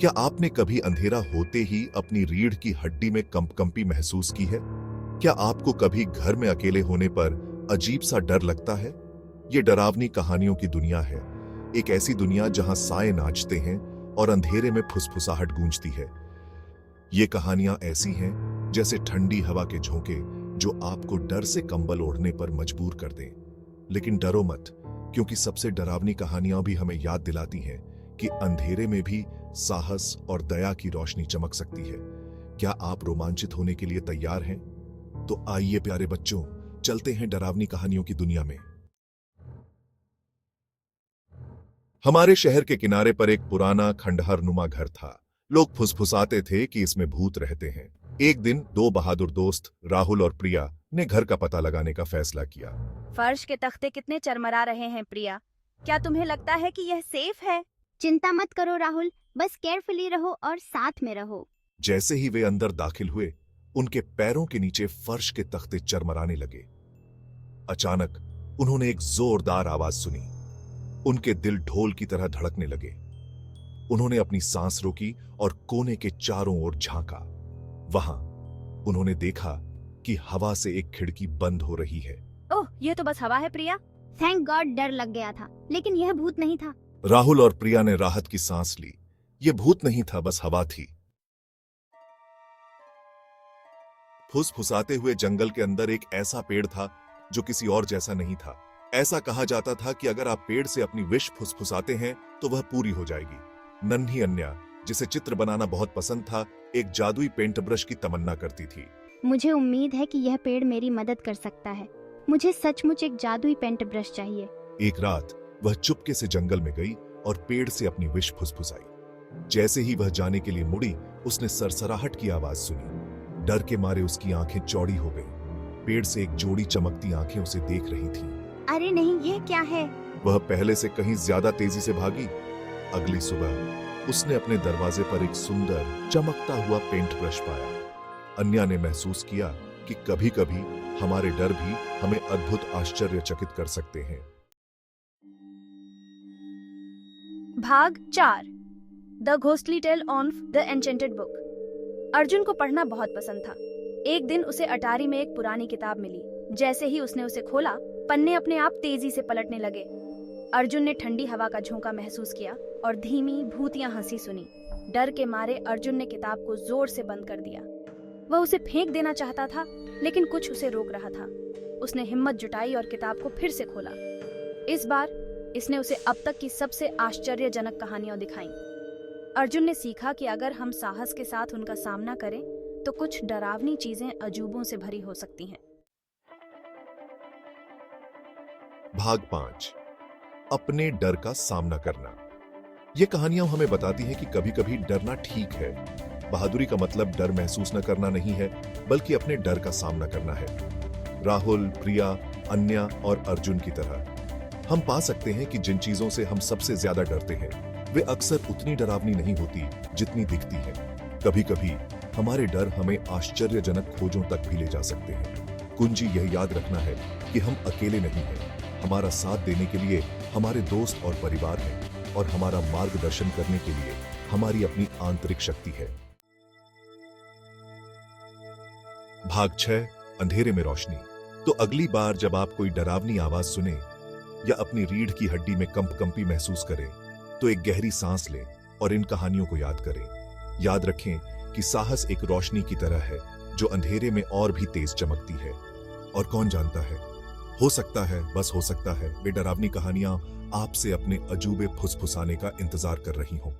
क्या आपने कभी अंधेरा होते ही अपनी रीढ़ की हड्डी में कंपकंपी महसूस की है? क्या आपको कभी घर में अकेले होने पर अजीब सा डर लगता है? ये डरावनी कहानियों की दुनिया है, एक ऐसी दुनिया जहां साए नाचते हैं और अंधेरे में फुसफुसाहट गूंजती है। ये कहानियां ऐसी हैं जैसे ठंडी हवा के झोंके जो आपको डर से कंबल ओढ़ने पर मजबूर कर दें। लेकिन डरो मत, क्योंकि सबसे डरावनी कहानियां भी हमें याद दिलाती हैं कि अंधेरे में भी साहस और दया की रोशनी चमक सकती है। क्या आप रोमांचित होने के लिए तैयार हैं? तो आइए प्यारे बच्चों, चलते हैं डरावनी कहानियों की दुनिया में। हमारे शहर के किनारे पर एक पुराना खंडहर नुमा घर था। लोग फुसफुसाते थे कि इसमें भूत रहते हैं। एक दिन दो बहादुर दोस्त राहुल और प्रिया ने घर का पता लगाने का फैसला किया। फर्श के तख्ते कितने चरमरा रहे हैं प्रिया, क्या तुम्हें लगता है कि यह सेफ है? चिंता मत करो राहुल, बस केयरफुली रहो और साथ में रहो। जैसे ही वे अंदर दाखिल हुए, उनके पैरों के नीचे फर्श के तख्ते चरमराने लगे। अचानक उन्होंने एक जोरदार आवाज सुनी। उनके दिल ढोल की तरह धड़कने लगे। उन्होंने अपनी सांस रोकी और कोने के चारों ओर झांका। वहां उन्होंने देखा कि हवा से एक खिड़की बंद हो रही है। ओह, यह तो बस हवा है प्रिया। थैंक गॉड, डर लग गया था, लेकिन यह भूत नहीं था। राहुल और प्रिया ने राहत की सांस ली। यह भूत नहीं था, बस हवा थी। फुसफुसाते हुए जंगल के अंदर एक ऐसा पेड़ था जो किसी और जैसा नहीं था। ऐसा कहा जाता था कि अगर आप पेड़ से अपनी विश फुसफुसाते हैं तो वह पूरी हो जाएगी। नन्ही अन्या, जिसे चित्र बनाना बहुत पसंद था, एक जादुई पेंट ब्रश की तमन्ना करती थी। मुझे उम्मीद है कि यह पेड़ मेरी मदद कर सकता है। मुझे सचमुच एक जादुई पेंट ब्रश चाहिए। एक रात वह चुपके से जंगल में गई और पेड़ से अपनी विश फुसफुसाई। जैसे ही वह जाने के लिए मुड़ी, उसने सरसराहट की आवाज सुनी। डर के मारे उसकी आंखें चौड़ी हो गईं। पेड़ से एक जोड़ी चमकती आंखें उसे देख रही थीं। अरे नहीं, ये क्या है? वह पहले से कहीं ज्यादा तेजी से भागी। अगली सुबह उसने अपने दरवाजे पर एक सुंदर चमकता हुआ पेंट ब्रश पाया। अन्या ने महसूस किया कि कभी-कभी हमारे डर भी हमें अद्भुत आश्चर्यचकित कर सकते हैं। भाग 4 the ghostly tale of the enchanted book. Arjun को पढ़ना बहुत पसंद था। एक दिन उसे अटारी में एक पुरानी किताब मिली। जैसे ही उसने उसे खोला, पन्ने अपने आप तेजी से पलटने लगे। अर्जुन ने ठंडी हवा का झोंका महसूस किया और धीमी भूतिया हंसी सुनी। डर के मारे अर्जुन ने किताब को जोर से बंद कर दिया। वह उसे फेंक देना चाहता था, लेकिन कुछ उसे रोक रहा था। उसने हिम्मत जुटाई और किताब को फिर से खोला। इस बार इसने उसे अब तक की सबसे आश्चर्यजनक कहानियां दिखाईं। अर्जुन ने सीखा कि अगर हम साहस के साथ उनका सामना करें तो कुछ डरावनी चीजें अजूबों से भरी हो सकती हैं। भाग 5 अपने डर का सामना करना। ये कहानियां हमें बताती हैं कि कभी-कभी डरना ठीक है। बहादुरी का मतलब डर महसूस न करना नहीं है, बल्कि अपने डर का सामना करना है। राहुल, प्रिया, अन्या और अर्जुन की तरह हम पा सकते हैं कि जिन चीजों से हम सबसे ज्यादा डरते हैं, वे अक्सर उतनी डरावनी नहीं होती जितनी दिखती हैं। कभी-कभी हमारे डर हमें आश्चर्यजनक खोजों तक भी ले जा सकते हैं। कुंजी यह याद रखना है कि हम अकेले नहीं हैं। हमारा साथ देने के लिए हमारे दोस्त और परिवार हैं, और हमारा मार्गदर्शन करने के लिए हमारी अपनी आंतरिक शक्ति है। भाग 6 अंधेरे में रोशनी। तो अगली बार जब आप कोई डरावनी आवाज सुने या अपनी रीढ़ की हड्डी में कंपकंपी महसूस करें, तो एक गहरी सांस लें और इन कहानियों को याद करें। याद रखें कि साहस एक रोशनी की तरह है जो अंधेरे में और भी तेज चमकती है। और कौन जानता है, हो सकता है, बस हो सकता है, वे डरावनी कहानियां आपसे अपने अजूबे फुसफुसाने का इंतजार कर रही हों।